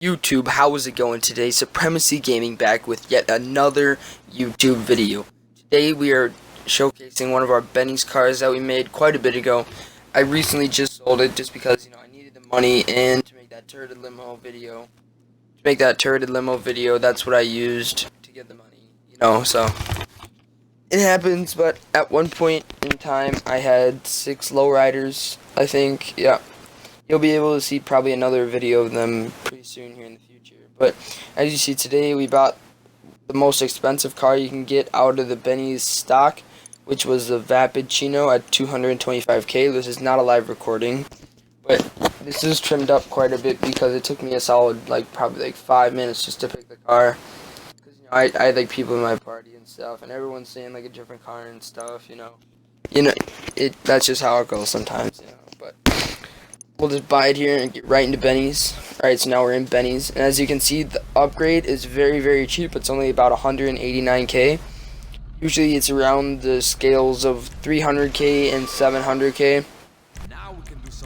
YouTube, how is it going today? Supremacy Gaming back with yet another YouTube video. Today we are showcasing one of our Benny's cars that we made quite a bit ago. I recently just sold it just because, I needed the money and to make that turreted limo video. That's what I used to get the money, so it happens. But at one point in time I had 6 lowriders, I think. Yeah. You'll be able to see probably another video of them pretty soon here in the future. But as you see today, we bought the most expensive car you can get out of the Benny's stock, which was the Vapid Chino at $225K. This is not a live recording, but this is trimmed up quite a bit because it took me a solid probably 5 minutes just to pick the car. Because I had people in my party and stuff, and everyone's saying a different car and stuff. That's just how it goes sometimes. But we'll just buy it here and get right into Benny's. Alright, so now we're in Benny's. And as you can see, the upgrade is very, very cheap. It's only about 189K. Usually it's around the scales of 300K and 700K.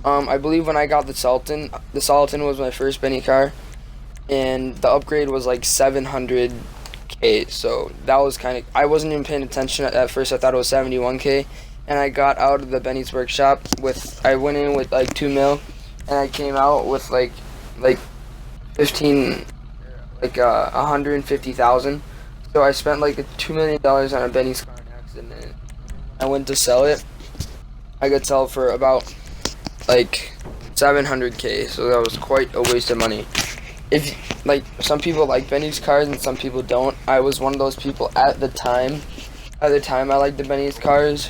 I believe when I got the Sultan was my first Benny car. And the upgrade was 700K. So that was I wasn't even paying attention at first. I thought it was 71K. And I got out of the Benny's workshop I went in with 2 mil, and I came out with 150,000. So I spent $2 million on a Benny's car in accident. I went to sell it. I could sell for about 700K. So that was quite a waste of money. If some people like Benny's cars and some people don't. I was one of those people at the time. I liked the Benny's cars.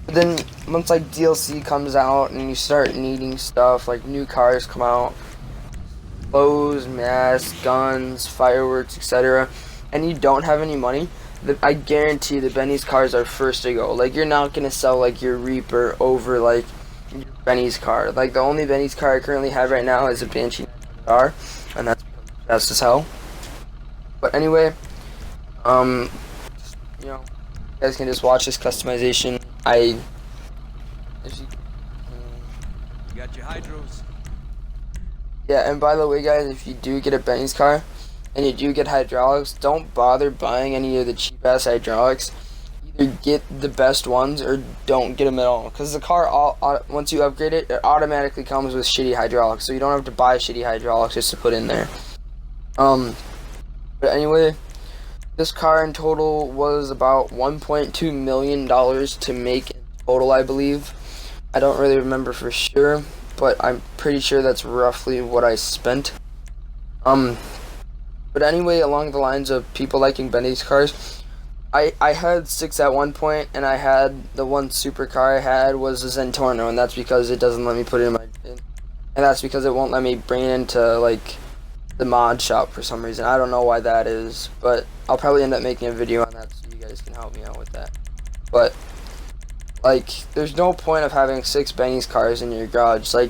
But then once DLC comes out and you start needing stuff, new cars come out, clothes, masks, guns, fireworks, etc., and you don't have any money, I guarantee the Benny's cars are first to go. You're not gonna sell your Reaper over your Benny's car. The only Benny's car I currently have right now is a Banshee car, and that's fast as hell. But anyway, you guys can just watch this customization. You got your hydros. Yeah, and by the way, guys, if you do get a Benny's car and you do get hydraulics, don't bother buying any of the cheap ass hydraulics. Either get the best ones or don't get them at all, because the car, once you upgrade it, it automatically comes with shitty hydraulics, so you don't have to buy shitty hydraulics just to put in there. But anyway, this car in total was about $1.2 million to make in total, I believe. I don't really remember for sure, but I'm pretty sure that's roughly what I spent. But anyway, along the lines of people liking Benny's cars, I had 6 at one point, and I had the one supercar I had was a Zentorno, and that's because it doesn't let me put it in and that's because it won't let me bring it into the mod shop for some reason. I don't know why that is, but I'll probably end up making a video on that so you guys can help me out with that. But there's no point of having 6 Benny's cars in your garage. I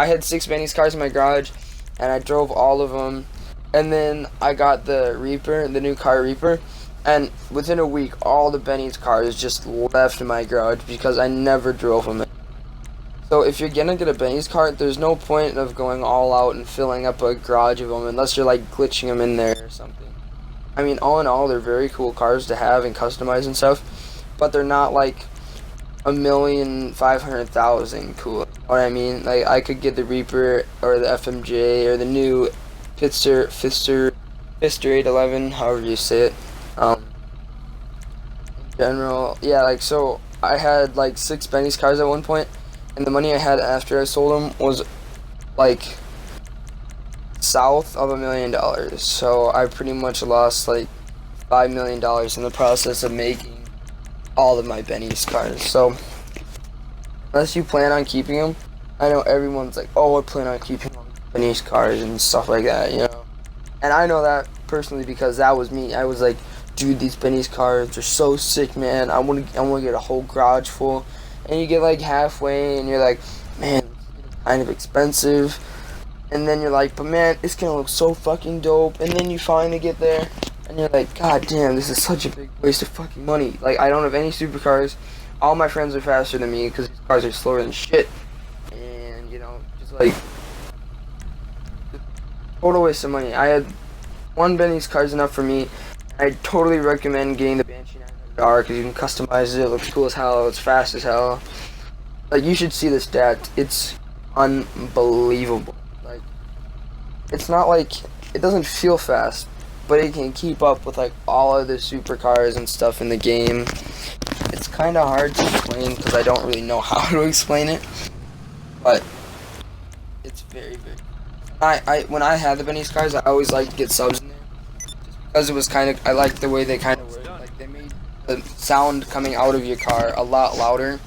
had 6 Benny's cars in my garage, and I drove all of them, and then I got the Reaper, the new car Reaper, and within a week all the Benny's cars just left my garage because I never drove them. So if you're gonna get a Benny's car, there's no point of going all out and filling up a garage of them unless you're glitching them in there or something. I mean, all in all, they're very cool cars to have and customize and stuff, but they're not $1,500,000 cool. You know what I mean? I could get the Reaper or the FMJ or the new Fister 811, however you say it. In general, yeah, so I had 6 Benny's cars at one point. And the money I had after I sold them was south of $1 million. So I pretty much lost $5 million in the process of making all of my Benny's cars. So unless you plan on keeping them, I know everyone's oh, I plan on keeping all Benny's cars and stuff like that, And I know that personally because that was me. I was dude, these Benny's cars are so sick, man. I want to get a whole garage full. And you get halfway and you're man, it's kind of expensive. And then you're but man, it's gonna look so fucking dope. And then you finally get there and you're god damn, this is such a big waste of fucking money. I don't have any supercars. All my friends are faster than me because these cars are slower than shit. And just total waste of money. I had one Benny's car's enough for me. I totally recommend getting the Banshee 900R because you can customize it. It looks cool as hell. It's fast as hell. Like, you should see the stats. It's unbelievable. Like, it's not like, it doesn't feel fast, but it can keep up with like all of the supercars and stuff in the game. It's kind of hard to explain because I don't really know how to explain it, but it's very, very. When I had the Benny's cars, I always liked to get subs in there, just because it was kind of, I liked the way they kind of worked. Like, they made the sound coming out of your car a lot louder.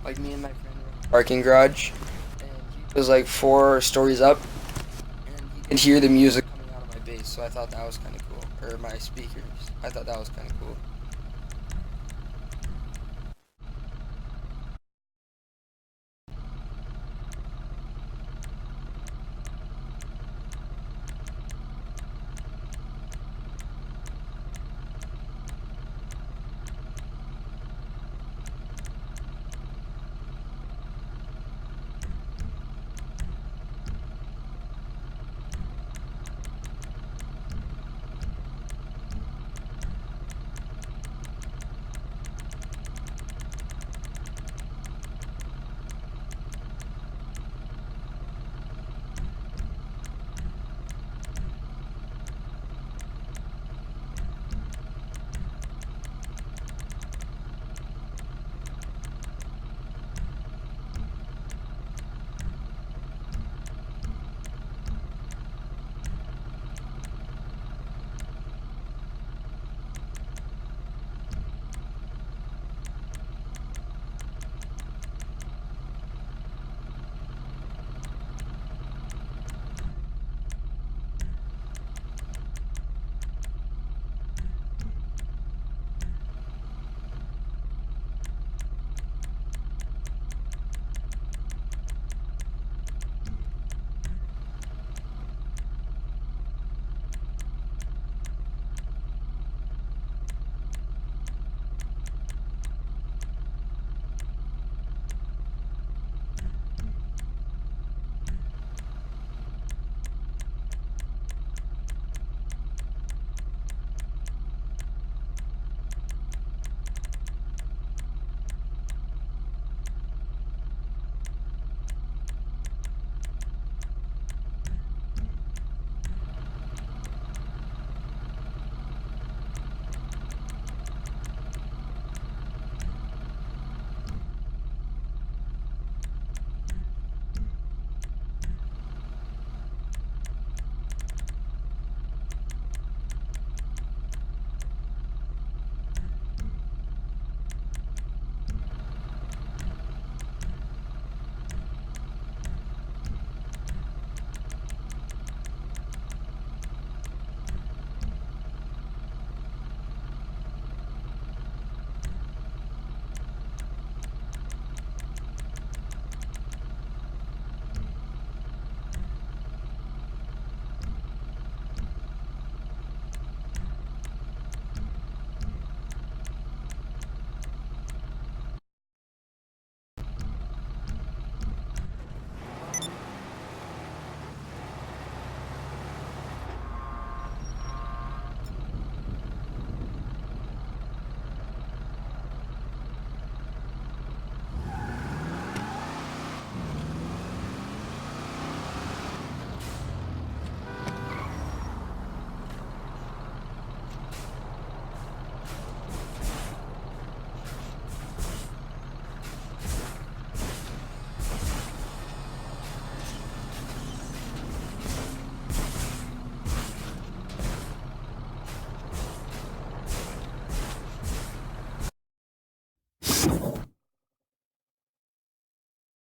Like, me and my friend were in the parking garage, and he was like 4 stories up, and he could hear the music coming out of my bass. So I thought that was kind of cool, or my speakers. I thought that was kind of cool.